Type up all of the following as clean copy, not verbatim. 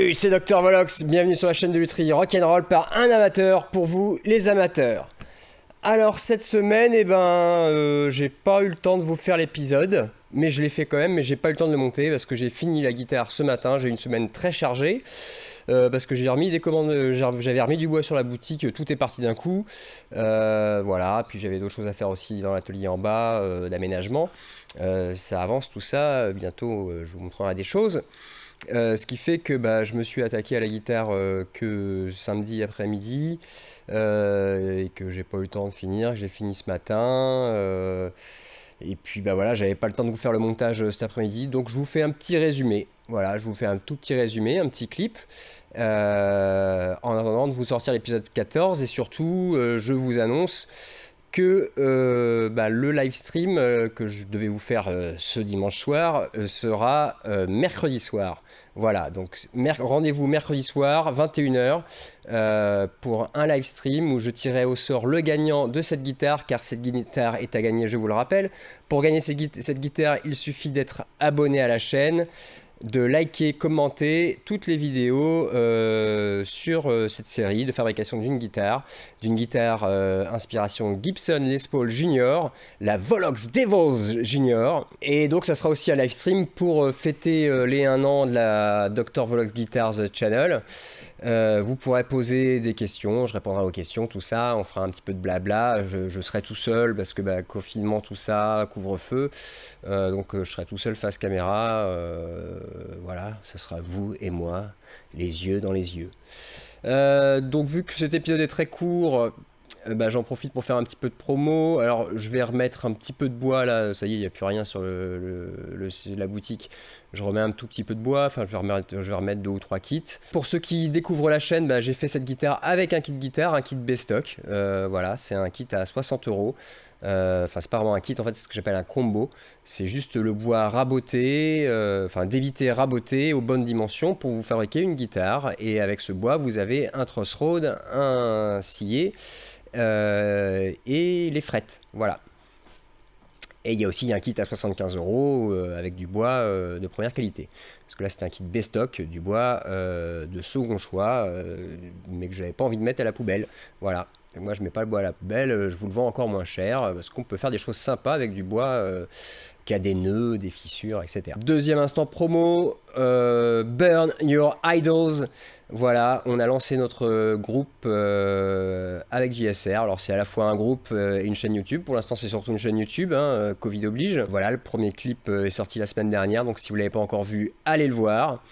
Salut, c'est Dr Volox, bienvenue sur la chaîne de lutherie rock'n'roll par un amateur, pour vous les amateurs. Alors cette semaine, j'ai pas eu le temps de vous faire l'épisode, mais je l'ai fait quand même, mais j'ai pas eu le temps de le monter parce que j'ai fini la guitare ce matin, j'ai eu une semaine très chargée. Parce que j'ai remis des commandes, j'avais remis du bois sur la boutique, tout est parti d'un coup. Voilà, puis j'avais d'autres choses à faire aussi dans l'atelier en bas, d'aménagement. Ça avance tout ça, bientôt je vous montrerai des choses. Ce qui fait que je me suis attaqué à la guitare que samedi après-midi et que j'ai pas eu le temps de finir. J'ai fini ce matin et puis voilà, j'avais pas le temps de vous faire le montage cet après-midi, donc je vous fais un petit résumé. Voilà, je vous fais un tout petit résumé, un petit clip en attendant de vous sortir l'épisode 14 et surtout je vous annonce que le live stream que je devais vous faire ce dimanche soir sera mercredi soir. Voilà, donc rendez-vous mercredi soir, 21h, pour un live stream où je tirerai au sort le gagnant de cette guitare, car cette guitare est à gagner, je vous le rappelle. Pour gagner cette guitare, il suffit d'être abonné à la chaîne, de liker, commenter toutes les vidéos sur cette série de fabrication d'une guitare inspiration Gibson Les Paul Junior, la Volox Devils Junior. Et donc ça sera aussi un live stream pour fêter les 1 an de la Dr Volox Guitars Channel. Vous pourrez poser des questions, je répondrai aux questions, tout ça, on fera un petit peu de blabla, je serai tout seul parce que confinement, tout ça, couvre-feu, donc je serai tout seul face caméra, voilà, ce sera vous et moi, les yeux dans les yeux. Donc vu que cet épisode est très court, j'en profite pour faire un petit peu de promo. Alors je vais remettre un petit peu de bois là, ça y est, il n'y a plus rien sur la boutique. Je remets un tout petit peu de bois, enfin je vais remettre 2 ou 3 kits. Pour ceux qui découvrent la chaîne, j'ai fait cette guitare avec un kit guitare, un kit B-Stock. Voilà, c'est un kit à 60€. Enfin c'est pas vraiment un kit, en fait c'est ce que j'appelle un combo. C'est juste le bois raboté, débité raboté aux bonnes dimensions pour vous fabriquer une guitare. Et avec ce bois vous avez un truss rod, un scié et les frettes, voilà. Et il y a aussi un kit à 75€ avec du bois de première qualité. Parce que là c'est un kit B-Stock, du bois de second choix, mais que j'avais pas envie de mettre à la poubelle. Voilà. Et moi je mets pas le bois à la poubelle, je vous le vends encore moins cher, parce qu'on peut faire des choses sympas avec du bois qui a des nœuds, des fissures, etc. Deuxième instant promo, Burn Your Idols. Voilà, on a lancé notre groupe avec JSR. Alors c'est à la fois un groupe et une chaîne YouTube. Pour l'instant c'est surtout une chaîne YouTube, Covid oblige. Voilà, le premier clip est sorti la semaine dernière, donc si vous ne l'avez pas encore vu, allez le voir.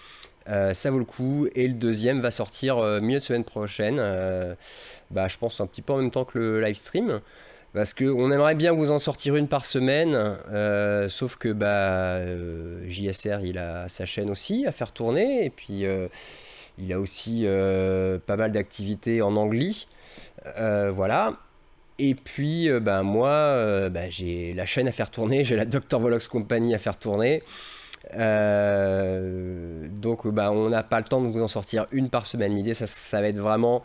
Ça vaut le coup. Et le deuxième va sortir milieu de semaine prochaine. Je pense un petit peu en même temps que le live stream. Parce qu'on aimerait bien vous en sortir une par semaine, sauf que JSR il a sa chaîne aussi à faire tourner, et puis il a aussi pas mal d'activités en anglais, voilà. Et puis moi j'ai la chaîne à faire tourner, j'ai la Dr Volox Company à faire tourner. Donc on n'a pas le temps de vous en sortir une par semaine. L'idée ça va être vraiment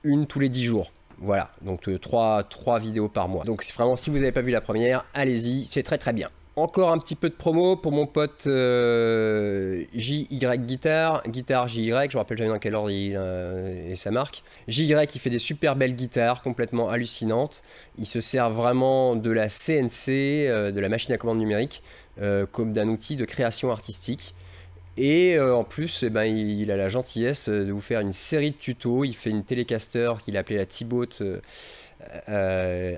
une tous les 10 jours. Voilà, donc 3 vidéos par mois. Donc vraiment, si vous n'avez pas vu la première, allez-y, c'est très très bien. Encore un petit peu de promo pour mon pote JY Guitar JY, je me rappelle jamais dans quel ordre il est sa marque. JY qui fait des super belles guitares, complètement hallucinantes. Il se sert vraiment de la CNC, de la machine à commande numérique, comme d'un outil de création artistique. Et en plus, il a la gentillesse de vous faire une série de tutos. Il fait une Telecaster qu'il a appelée la T-Boat,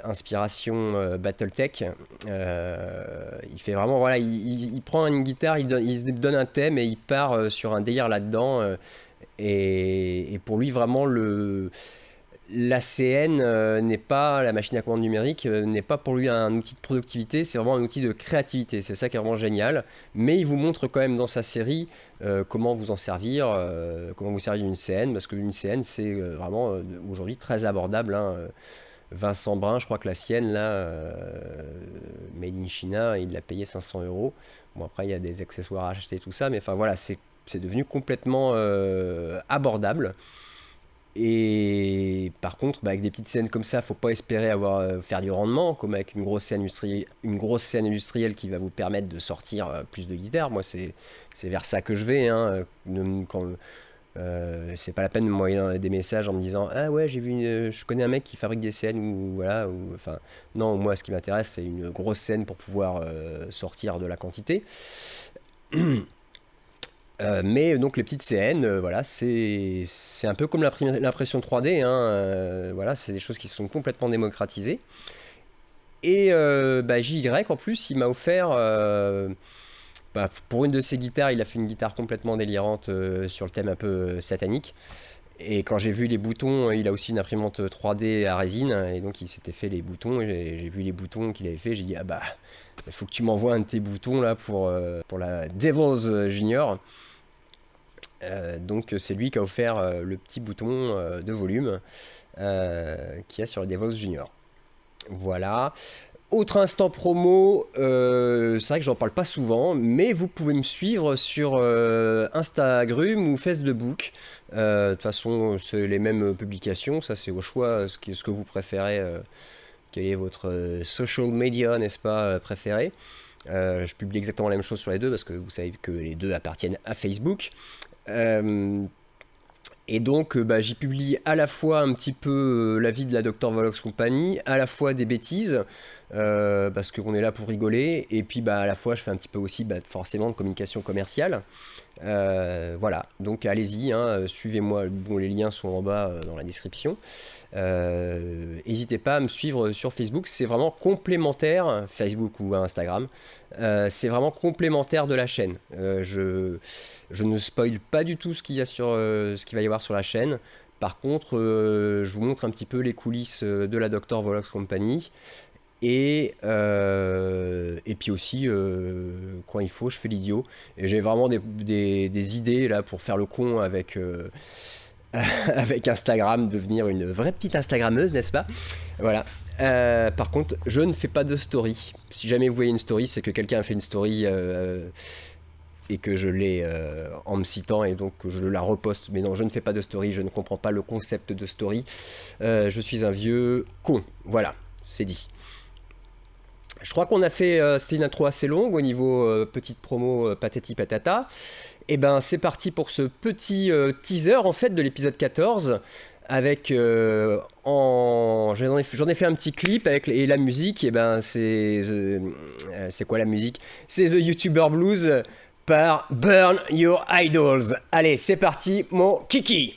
inspiration Battletech. Il fait vraiment, voilà, il prend une guitare, il se donne un thème et il part sur un délire là-dedans. Et pour lui, vraiment, la CN n'est pas, la machine à commande numérique n'est pas pour lui un outil de productivité, c'est vraiment un outil de créativité. C'est ça qui est vraiment génial. Mais il vous montre quand même dans sa série comment vous en servir, comment vous servir d'une CN, parce qu'une CN c'est vraiment aujourd'hui très abordable. 20 brins, je crois que la sienne là, made in China, il l'a payé 500€. Bon après il y a des accessoires à acheter, tout ça, mais enfin voilà, c'est devenu complètement abordable. Et par contre, avec des petites scènes comme ça, faut pas espérer faire du rendement, comme avec une grosse scène industrielle qui va vous permettre de sortir plus de guitares. Moi, c'est vers ça que je vais. C'est pas la peine de m'envoyer des messages en me disant ah ouais je connais un mec qui fabrique des scènes ou voilà ou enfin non, moi ce qui m'intéresse c'est une grosse scène pour pouvoir sortir de la quantité. Mais donc les petites CN, voilà, c'est un peu comme l'impression 3D, hein, voilà, c'est des choses qui sont complètement démocratisées. Et JY en plus, il m'a offert, pour une de ses guitares, il a fait une guitare complètement délirante sur le thème un peu satanique. Et quand j'ai vu les boutons, il a aussi une imprimante 3D à résine, et donc il s'était fait les boutons, et j'ai vu les boutons qu'il avait fait, j'ai dit ah bah, il faut que tu m'envoies un de tes boutons là pour la Devils Junior. Donc c'est lui qui a offert le petit bouton de volume qu'il y a sur le Devils Junior. Voilà. Autre instant promo, c'est vrai que j'en parle pas souvent, mais vous pouvez me suivre sur Instagram ou Facebook. De toute façon, c'est les mêmes publications, ça c'est au choix, ce que vous préférez, quel est votre social media, n'est-ce pas, préféré. Je publie exactement la même chose sur les deux, parce que vous savez que les deux appartiennent à Facebook. Et donc j'y publie à la fois un petit peu la vie de la Dr. Volox Company, à la fois des bêtises, parce qu'on est là pour rigoler, et puis à la fois je fais un petit peu aussi forcément de communication commerciale. Voilà, donc allez-y, hein, suivez-moi, bon, les liens sont en bas dans la description. N'hésitez pas à me suivre sur Facebook, c'est vraiment complémentaire, Facebook ou Instagram, c'est vraiment complémentaire de la chaîne. Je ne spoil pas du tout ce qu'il va y avoir sur la chaîne. Par contre, je vous montre un petit peu les coulisses de la Dr. Volox Company. Et puis aussi, quand il faut, je fais l'idiot. Et j'ai vraiment des idées là pour faire le con avec Instagram, devenir une vraie petite Instagrammeuse, n'est-ce pas? Voilà. Par contre, je ne fais pas de story. Si jamais vous voyez une story, c'est que quelqu'un a fait une story et que je l'ai en me citant, et donc je la reposte. Mais non, je ne fais pas de story, je ne comprends pas le concept de story. Je suis un vieux con. Voilà, c'est dit. Je crois qu'on a fait, c'était une intro assez longue au niveau petite promo patati patata. Et ben c'est parti pour ce petit teaser en fait de l'épisode 14 avec j'en ai fait un petit clip et la musique. Et ben c'est quoi la musique? C'est The YouTuber Blues par Burn Your Idols. Allez, c'est parti mon kiki.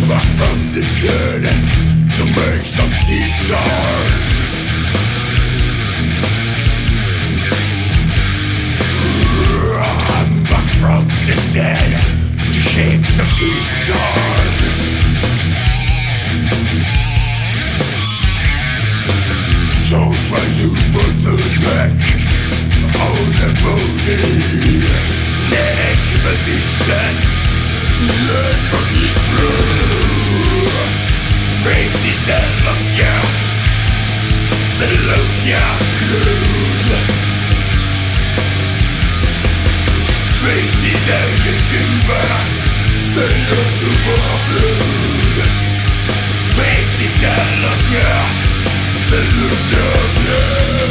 Back kid to make some guitars. I'm back from the dead to shape some guitars. Don't try to put the neck on the body. Neck must be set, let me through. Faces that love ya, the love ya lose. Faces that YouTuber, the YouTuber blues. Faces that love ya, the love ya blues.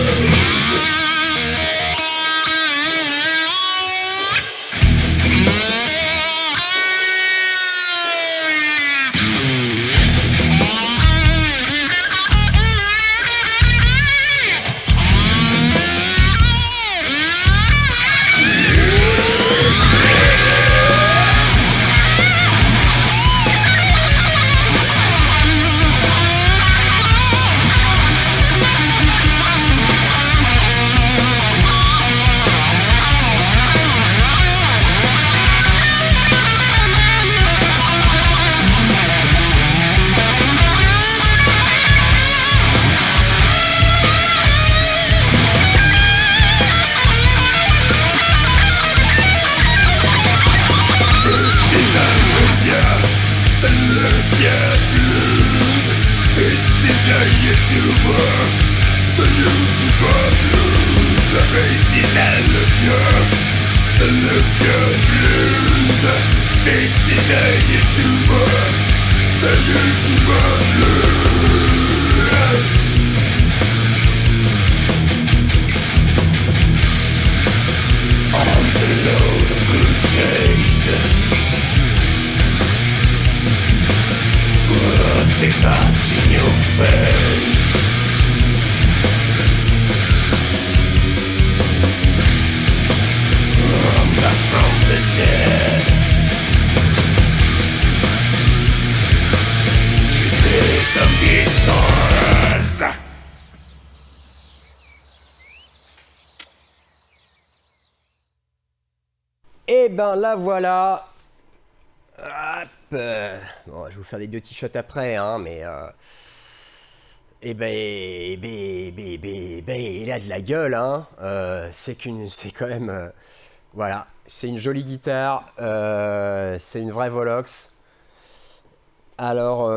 Et ben là voilà. Hop. Bon, je vais vous faire des deux t-shirts après, hein, mais et il a de la gueule, hein. C'est quand même, voilà, c'est une jolie guitare, c'est une vraie Volox. Alors,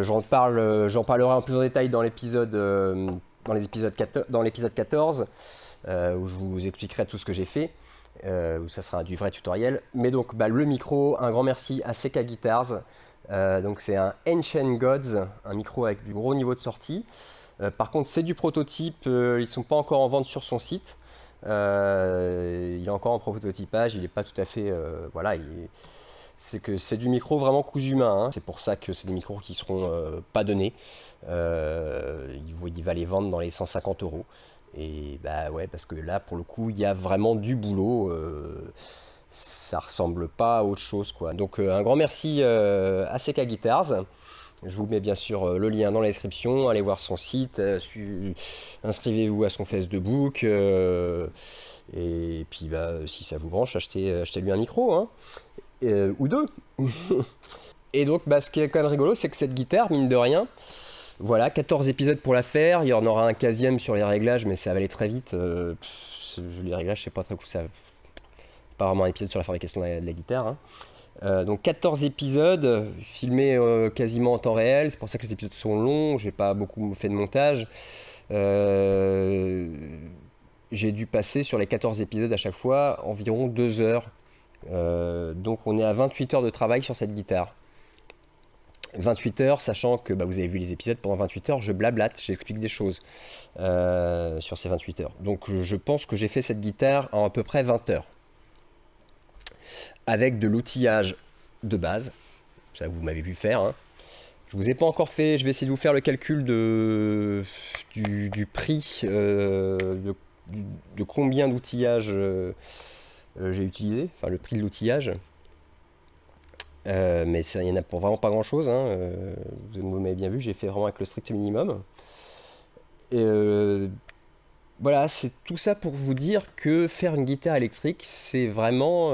j'en parlerai en plus en détail dans l'épisode, dans l'épisode 14, où je vous expliquerai tout ce que j'ai fait. Où ça sera du vrai tutoriel. Mais donc le micro, un grand merci à Seka Guitars. Donc c'est un Ancient Gods, un micro avec du gros niveau de sortie. Par contre c'est du prototype, ils sont pas encore en vente sur son site. Il est encore en prototypage, il n'est pas tout à fait... voilà, c'est du micro vraiment cousu main, hein. C'est pour ça que c'est des micros qui seront pas donnés. Il va les vendre dans les 150 €. Et bah ouais, parce que là pour le coup il y a vraiment du boulot, ça ressemble pas à autre chose quoi. Donc un grand merci à Seka Guitars. Je vous mets bien sûr le lien dans la description, allez voir son site, inscrivez-vous à son Facebook, et puis si ça vous branche, achetez-lui un micro, hein, ou deux. Et donc ce qui est quand même rigolo, c'est que cette guitare, mine de rien, voilà, 14 épisodes pour la faire, il y en aura un 15e sur les réglages, mais ça va aller très vite. Les réglages, c'est pas très cool, ça. Pas vraiment un épisode sur la fabrication de la guitare, hein. Donc 14 épisodes, filmés quasiment en temps réel, c'est pour ça que les épisodes sont longs, j'ai pas beaucoup fait de montage. J'ai dû passer sur les 14 épisodes à chaque fois environ 2 heures. Donc on est à 28 heures de travail sur cette guitare. 28 heures, sachant que vous avez vu les épisodes, pendant 28 heures je blablate, j'explique des choses sur ces 28 heures. Donc je pense que j'ai fait cette guitare en à peu près 20 heures. Avec de l'outillage de base, ça vous m'avez vu faire, hein. Je vous ai pas encore fait, je vais essayer de vous faire le calcul du prix, de combien d'outillage j'ai utilisé, enfin le prix de l'outillage. Mais il y en a pour vraiment pas grand chose, hein. Vous m'avez bien vu, j'ai fait vraiment avec le strict minimum. Et voilà, c'est tout ça pour vous dire que faire une guitare électrique, c'est vraiment...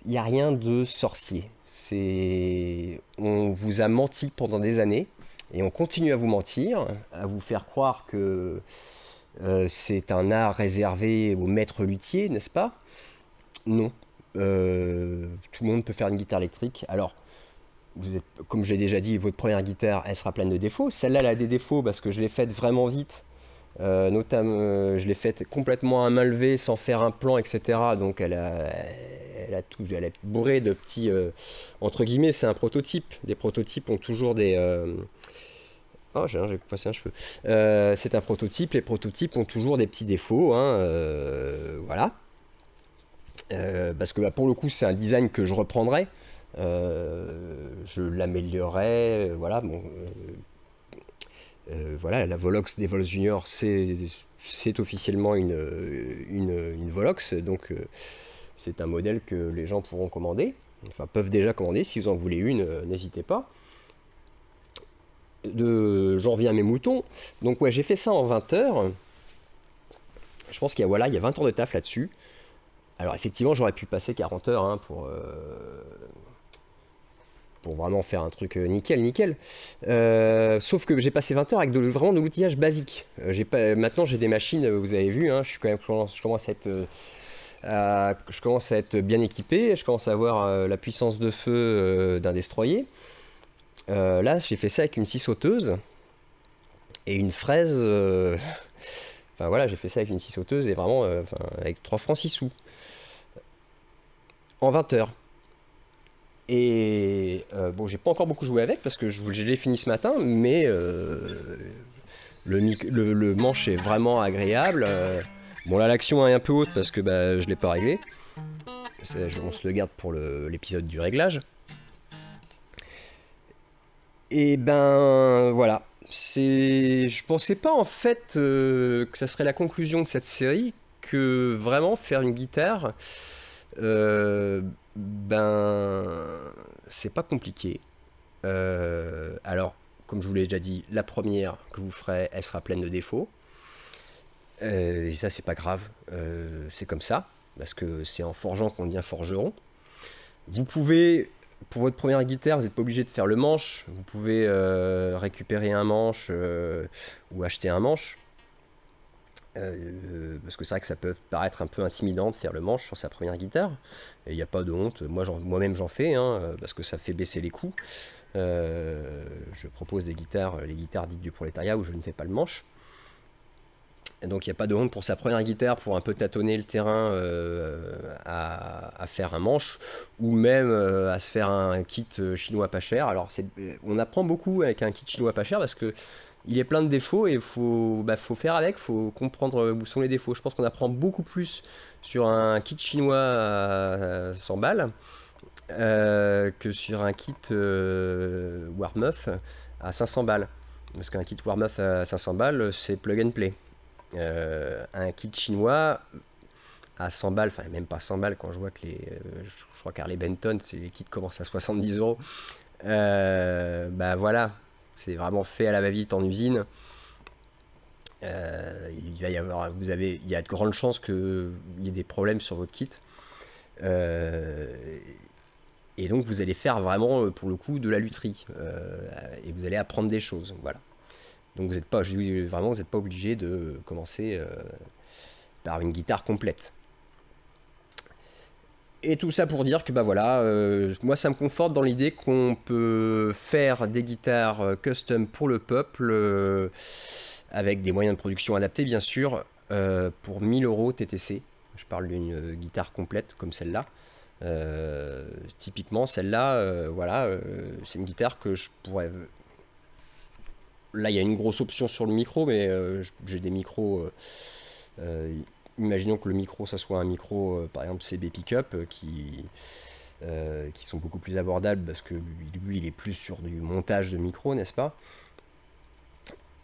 Il n'y a rien de sorcier. On vous a menti pendant des années et on continue à vous mentir, à vous faire croire que c'est un art réservé aux maîtres luthiers, n'est-ce pas? Non. Tout le monde peut faire une guitare électrique. Alors, comme j'ai déjà dit, votre première guitare, elle sera pleine de défauts. Celle-là, elle a des défauts parce que je l'ai faite vraiment vite. Notamment, je l'ai faite complètement à main levée, sans faire un plan, etc. Donc, elle est bourrée de petits... entre guillemets, c'est un prototype. Les prototypes ont toujours des... Oh, j'ai passé un cheveu. C'est un prototype. Les prototypes ont toujours des petits défauts, hein, voilà. Parce que pour le coup, c'est un design que je reprendrai. Je l'améliorerai. Voilà. Bon, voilà, la Volox des Vols Junior, c'est officiellement une Volox. Donc, c'est un modèle que les gens pourront commander. Enfin, peuvent déjà commander. Si vous en voulez une, n'hésitez pas. J'en reviens à mes moutons. Donc, ouais, j'ai fait ça en 20 heures. Je pense qu'il y a, voilà, il y a 20 heures de taf là-dessus. Alors effectivement, j'aurais pu passer 40 heures, hein, pour vraiment faire un truc nickel. Sauf que j'ai passé 20 heures avec vraiment de l'outillage basique. Maintenant, j'ai des machines, vous avez vu, hein, je commence à être bien équipé, je commence à avoir la puissance de feu d'un destroyer. Là, j'ai fait ça avec une scie sauteuse et une fraise. Enfin voilà, j'ai fait ça avec une scie sauteuse et vraiment avec 3 francs 6 sous. En 20 heures. Et bon, j'ai pas encore beaucoup joué avec parce que je l'ai fini ce matin, mais le manche est vraiment agréable. Bon, là, l'action est un peu haute parce que je l'ai pas réglé. On se le garde pour l'épisode du réglage. Et ben voilà. Je pensais pas en fait que ça serait la conclusion de cette série, que vraiment faire une guitare. Ben, c'est pas compliqué. Alors, comme je vous l'ai déjà dit, la première que vous ferez, elle sera pleine de défauts. Et ça, c'est pas grave. C'est comme ça, parce que c'est en forgeant qu'on devient forgeron. Vous pouvez, pour votre première guitare, vous n'êtes pas obligé de faire le manche. Vous pouvez récupérer un manche ou acheter un manche. Parce que c'est vrai que ça peut paraître un peu intimidant de faire le manche sur sa première guitare, et il n'y a pas de honte, moi-même j'en fais, hein, parce que ça fait baisser les coûts. Je propose les guitares dites du prolétariat où je ne fais pas le manche, et donc il n'y a pas de honte pour sa première guitare, pour un peu tâtonner le terrain, à faire un manche, ou même à se faire un kit chinois pas cher. Alors on apprend beaucoup avec un kit chinois pas cher, parce que il est plein de défauts et il faut faire avec, il faut comprendre où sont les défauts. Je pense qu'on apprend beaucoup plus sur un kit chinois à 100 balles que sur un kit Warmuff à 500 balles. Parce qu'un kit Warmuff à 500 balles, c'est plug and play. Un kit chinois à 100 balles, enfin même pas 100 balles quand je vois que je crois qu'Harley Benton, les kits commencent à 70 euros. Voilà. C'est vraiment fait à la va-vite en usine. Il va y avoir, il y a de grandes chances qu'il y ait des problèmes sur votre kit. Et donc vous allez faire vraiment, pour le coup, de la lutherie. Et vous allez apprendre des choses. Voilà. Donc vous n'êtes pas, vraiment, vous n'êtes pas obligé de commencer par une guitare complète. Et tout ça pour dire que voilà, moi ça me conforte dans l'idée qu'on peut faire des guitares custom pour le peuple, avec des moyens de production adaptés bien sûr, pour 1000 euros TTC. Je parle d'une guitare complète comme celle-là. Typiquement celle-là, voilà, c'est une guitare que je pourrais... Là il y a une grosse option sur le micro, mais j'ai des micros... Imaginons que le micro, ça soit un micro, par exemple CB Pickup, qui sont beaucoup plus abordables parce que lui, il est plus sur du montage de micro, n'est-ce pas?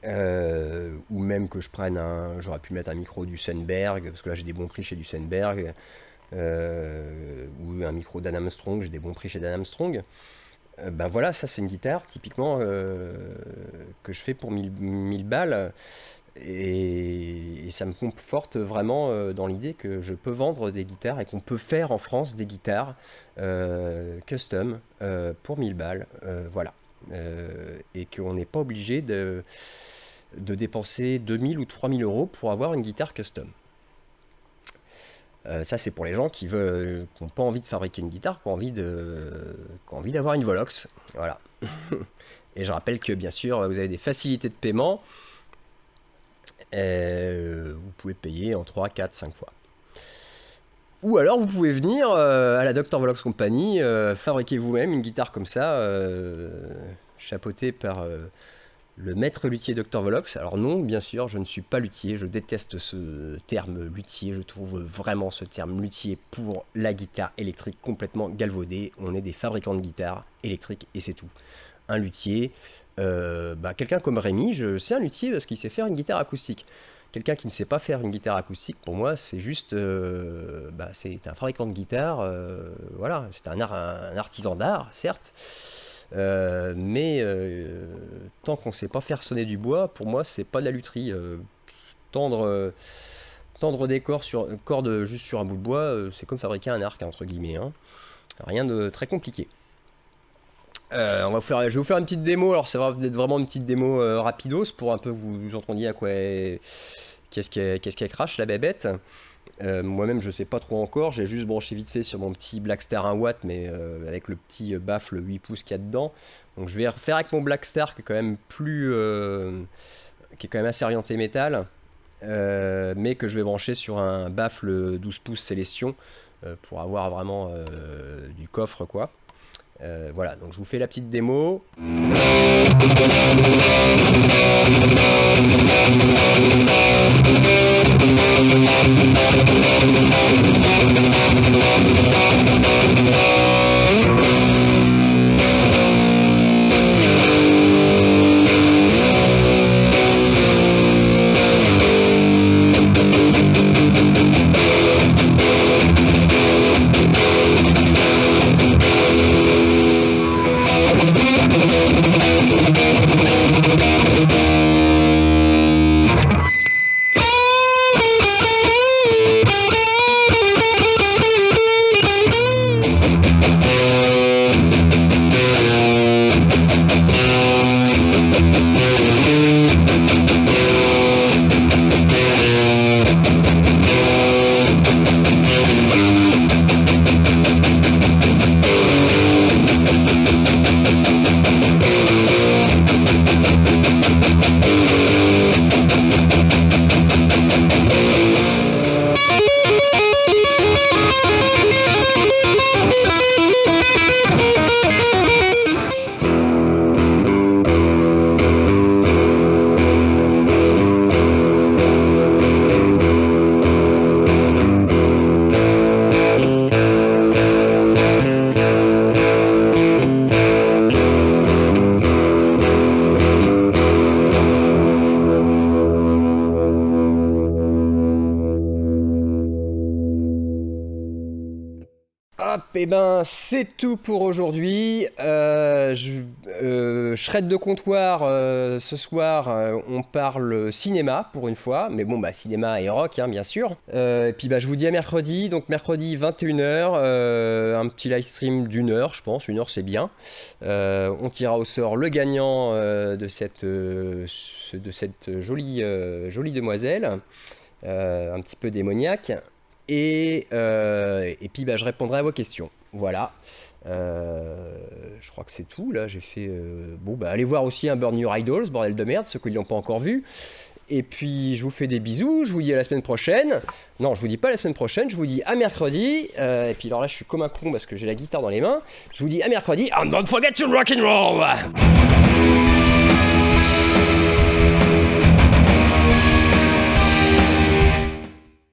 Ou même que je prenne j'aurais pu mettre un micro du Sennberg, parce que là j'ai des bons prix chez du Sennberg. ou un micro Dan Armstrong, j'ai des bons prix chez Dan Armstrong. Ben voilà, ça c'est une guitare typiquement que je fais pour 1000 balles. Et ça me conforte vraiment dans l'idée que je peux vendre des guitares et qu'on peut faire en France des guitares custom pour 1000 balles, voilà. Et qu'on n'est pas obligé de dépenser 2000 ou 3000 euros pour avoir une guitare custom. Ça c'est pour les gens qui n'ont pas envie de fabriquer une guitare, qui ont envie d'avoir une Volox, voilà. Et je rappelle que bien sûr vous avez des facilités de paiement. Vous pouvez payer en 3, 4, 5 fois. Ou alors vous pouvez venir à la Dr Volox Company, fabriquer vous-même une guitare comme ça, chapeautée par le maître luthier Dr Volox. Alors non, bien sûr, je ne suis pas luthier, je déteste ce terme luthier, je trouve vraiment ce terme luthier pour la guitare électrique complètement galvaudée. On est des fabricants de guitares électriques et c'est tout. Un luthier, quelqu'un comme Rémi, c'est un luthier parce qu'il sait faire une guitare acoustique. Quelqu'un qui ne sait pas faire une guitare acoustique, pour moi, c'est juste, c'est un fabricant de guitare, voilà, c'est un artisan d'art, certes, mais tant qu'on ne sait pas faire sonner du bois, pour moi, c'est pas de la lutherie. Tendre des cordes juste sur un bout de bois, c'est comme fabriquer un arc, entre guillemets, hein. Rien de très compliqué. Je vais vous faire une petite démo, alors ça va être vraiment une petite démo rapidos pour un peu vous entendiez à quoi qu'est-ce qu'elle crache la bébête. Moi-même je sais pas trop encore, j'ai juste branché vite fait sur mon petit Blackstar 1 watt mais avec le petit baffle 8 pouces qu'il y a dedans. Donc je vais refaire avec mon Blackstar qui est quand même qui est quand même assez orienté métal, mais que je vais brancher sur un baffle 12 pouces Célestion pour avoir vraiment du coffre quoi. Voilà, donc je vous fais la petite démo. Hop, et ben c'est tout pour aujourd'hui. Shred de comptoir, ce soir, on parle cinéma pour une fois, mais bon, cinéma et rock, hein, bien sûr. Et puis je vous dis à mercredi, donc mercredi 21h, un petit live stream d'1 heure, je pense, 1 heure c'est bien. On tirera au sort le gagnant de cette jolie demoiselle, un petit peu démoniaque. Et puis je répondrai à vos questions. Voilà. Je crois que c'est tout. Là, j'ai fait. Allez voir aussi un Burn Your Idols, bordel de merde, ceux qui ne l'ont pas encore vu. Et puis je vous fais des bisous. Je vous dis à la semaine prochaine. Non, je vous dis pas la semaine prochaine. Je vous dis à mercredi. Et puis alors là, je suis comme un con parce que j'ai la guitare dans les mains. Je vous dis à mercredi. And don't forget to rock and roll.